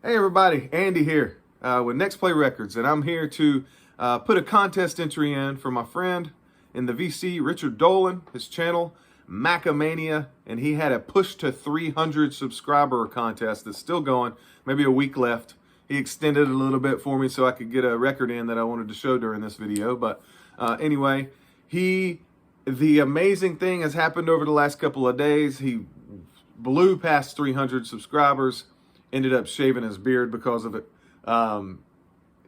Hey everybody, Andy here with Next Play Records, and I'm here to put a contest entry in for my friend in the VC, Richard Dolin, his channel, Macca Mania, and he had a push to 300 subscriber contest that's still going, maybe a week left. He extended it a little bit for me so I could get a record in that I wanted to show during this video, but anyway, the amazing thing has happened over the last couple of days. He blew past 300 subscribers. Ended up shaving his beard because of it.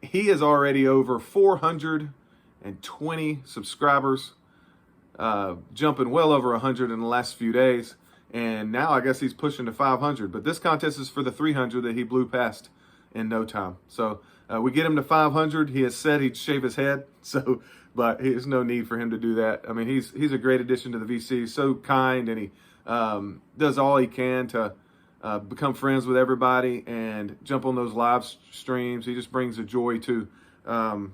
He is already over 420 subscribers, jumping well over 100 in the last few days. And now I guess he's pushing to 500. But this contest is for the 300 that he blew past in no time. So we get him to 500. He has said he'd shave his head. But there's no need for him to do that. I mean, he's a great addition to the VC. He's so kind, and he does all he can to become friends with everybody and jump on those live streams. He just brings a joy to the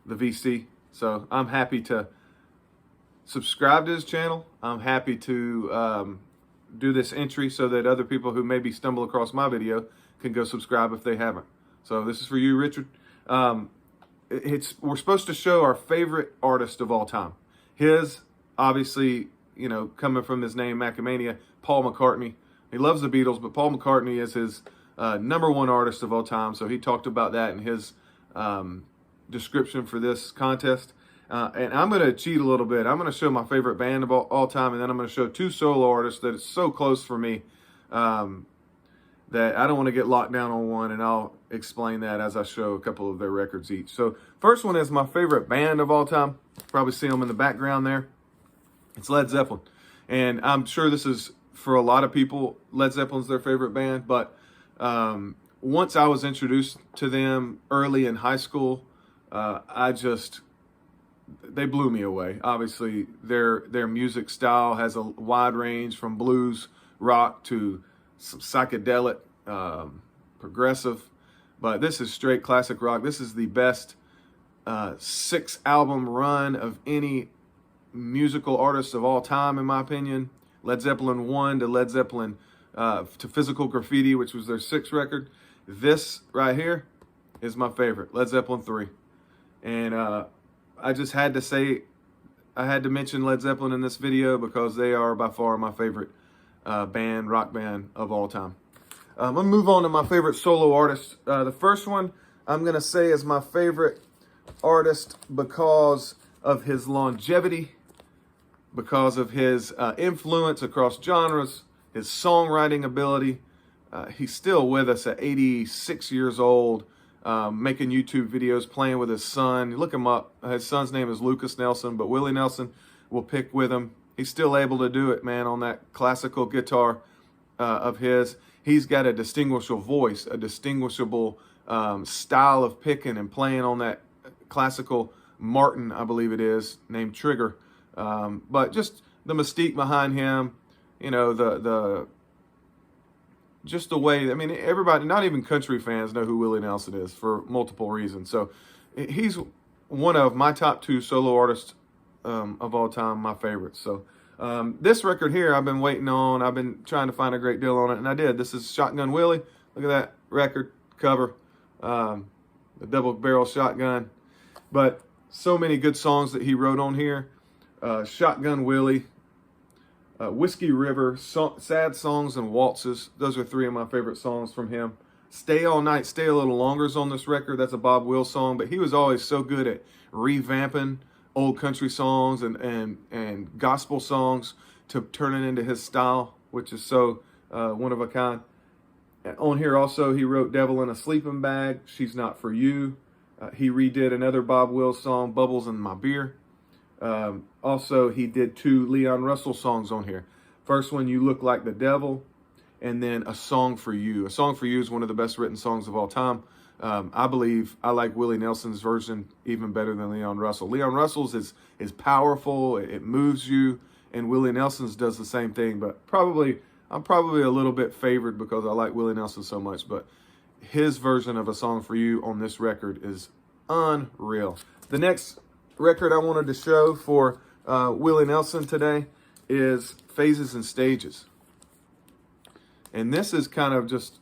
VC. So I'm happy to subscribe to his channel. I'm happy to do this entry so that other people who maybe stumble across my video can go subscribe if they haven't. So this is for you, Richard. We're supposed to show our favorite artist of all time. His, obviously, coming from his name, Macca Mania, Paul McCartney. He loves the Beatles, but Paul McCartney is his #1 artist of all time. So he talked about that in his description for this contest. And I'm going to cheat a little bit. I'm going to show my favorite band of all time, and then I'm going to show 2 solo artists that is so close for me that I don't want to get locked down on one, and I'll explain that as I show a couple of their records each. So first one is my favorite band of all time. Probably see them in the background there. It's Led Zeppelin. And I'm sure this is, for a lot of people, Led Zeppelin's their favorite band, but once I was introduced to them early in high school, they blew me away. Obviously, their music style has a wide range from blues, rock, to some psychedelic, progressive, but this is straight classic rock. This is the best 6-album run of any musical artist of all time, in my opinion. Led Zeppelin 1 to Led Zeppelin to Physical Graffiti, which was their 6th record. This right here is my favorite, Led Zeppelin 3. And I just had to say, I had to mention Led Zeppelin in this video because they are by far my favorite rock band of all time. I'm going to move on to my favorite solo artist. The first one I'm going to say is my favorite artist because of his longevity, because of his influence across genres, his songwriting ability. He's still with us at 86 years old, making YouTube videos, playing with his son. Look him up. His son's name is Lucas Nelson, but Willie Nelson will pick with him. He's still able to do it, man, on that classical guitar of his. He's got a distinguishable voice, a distinguishable style of picking and playing on that classical Martin, I believe it is, named Trigger. But just the mystique behind him, just the way, I mean, everybody, not even country fans, know who Willie Nelson is for multiple reasons. So he's one of my top 2 solo artists of all time, my favorites. So this record here, I've been waiting on. I've been trying to find a great deal on it, and I did. This is Shotgun Willie. Look at that record cover, the double barrel shotgun. But so many good songs that he wrote on here. Shotgun Willie, Whiskey River, Sad Songs and Waltzes. Those are 3 of my favorite songs from him. Stay All Night, Stay a Little Longer is on this record. That's a Bob Wills song, but he was always so good at revamping old country songs and gospel songs to turn it into his style, which is so one of a kind. On here also, he wrote Devil in a Sleeping Bag, She's Not For You. He redid another Bob Wills song, Bubbles in My Beer. Also, he did 2 Leon Russell songs on here. First one, You Look Like the Devil, and then A Song for You. A Song for You is one of the best written songs of all time. I believe I like Willie Nelson's version even better than Leon Russell. Leon Russell's is powerful, it moves you, and Willie Nelson's does the same thing. But I'm probably a little bit favored because I like Willie Nelson so much. But his version of A Song for You on this record is unreal. The next record I wanted to show for Willie Nelson today is Phases and Stages. And this is kind of just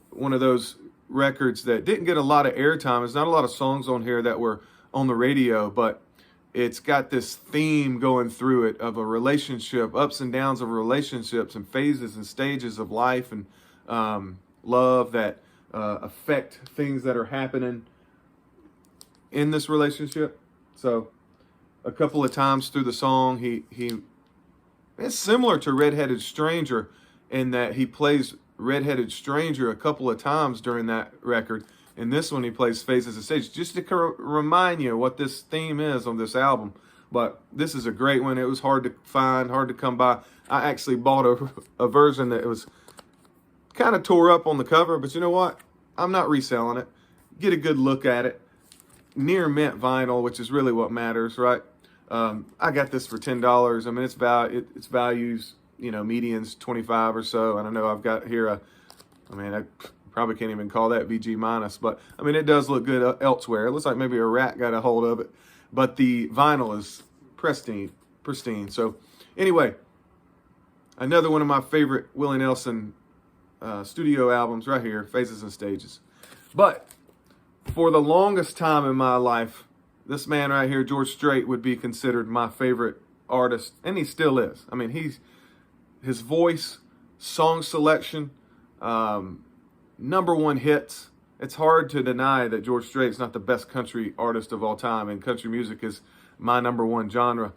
one of those records that didn't get a lot of airtime. There's not a lot of songs on here that were on the radio, but it's got this theme going through it of a relationship, ups and downs of relationships and phases and stages of life and love that affect things that are happening in this relationship. So a couple of times through the song, he it's similar to Redheaded Stranger in that he plays Redheaded Stranger a couple of times during that record. In this one, he plays Phases of Stage, just to remind you what this theme is on this album. But this is a great one. It was hard to find, hard to come by. I actually bought a version that was kind of tore up on the cover, but you know what? I'm not reselling it. Get a good look at it. Near mint vinyl, which is really what matters, right? I got this for $10. I mean, its values, you know, median's 25 or so. And I know I've got here I probably can't even call that VG minus, but I mean, it does look good elsewhere. It looks like maybe a rat got a hold of it, but the vinyl is pristine. So anyway, another one of my favorite Willie Nelson studio albums right here, Phases and Stages. But for the longest time in my life, this man right here, George Strait, would be considered my favorite artist, and he still is. I mean, his voice, song selection, #1 hits. It's hard to deny that George Strait is not the best country artist of all time, and country music is my #1 genre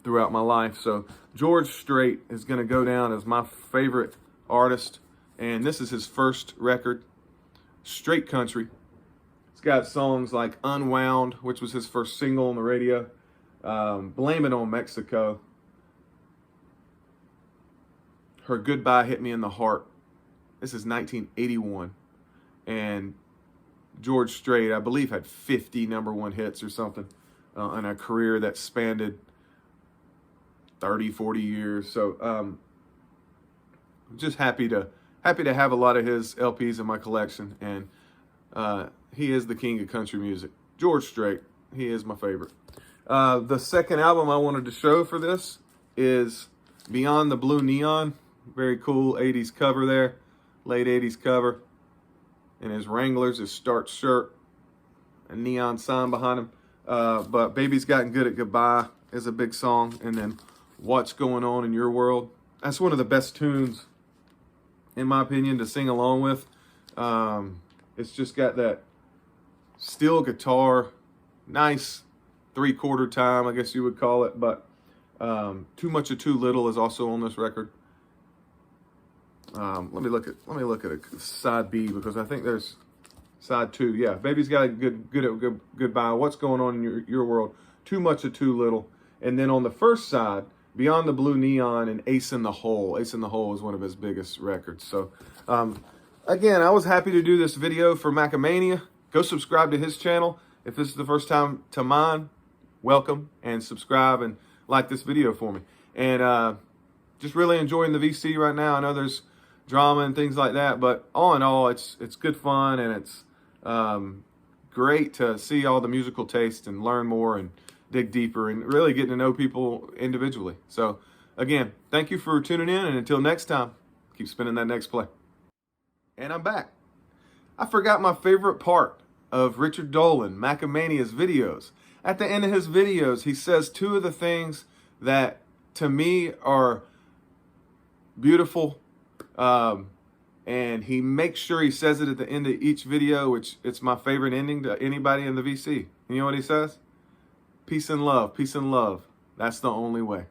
throughout my life. So George Strait is going to go down as my favorite artist, and this is his first record, straight country. It's got songs like Unwound, which was his first single on the radio, Blame It on Mexico, Her Goodbye Hit Me in the Heart. This is 1981, and George Strait, I believe, had 50 #1 hits or something in a career that spanned 30, 40 years. So I'm just happy to have a lot of his LPs in my collection, and he is the king of country music. George Strait, he is my favorite. The second album I wanted to show for this is Beyond the Blue Neon. Very cool 80s cover there. Late 80s cover, and his Wranglers, his starched shirt, a neon sign behind him. But Baby's Gotten Good at Goodbye is a big song, and then What's Going On in Your World. That's one of the best tunes, in my opinion, to sing along with. It's just got that steel guitar, nice 3/4 time, I guess you would call it. But Too Much or Too Little is also on this record. Let me look at a side B, because I think there's side 2. Yeah, Baby's Got Good Goodbye, What's Going On in Your World, Too Much or Too Little, and then on the first side, Beyond the Blue Neon and Ace in the Hole. Ace in the Hole is one of his biggest records. So again, I was happy to do this video for Macca Mania. Go subscribe to his channel. If this is the first time to mine, welcome, and subscribe and like this video for me. And just really enjoying the VC right now. I know there's drama and things like that, but all in all, it's good fun, and it's great to see all the musical taste and learn more and dig deeper and really getting to know people individually. So again, thank you for tuning in, and until next time, keep spinning that next play. And I'm back. I forgot my favorite part of Richard Dolin, Macca Mania's videos. At the end of his videos, he says two of the things that to me are beautiful, and he makes sure he says it at the end of each video, which it's my favorite ending to anybody in the VC. You know what he says? Peace and love, peace and love. That's the only way.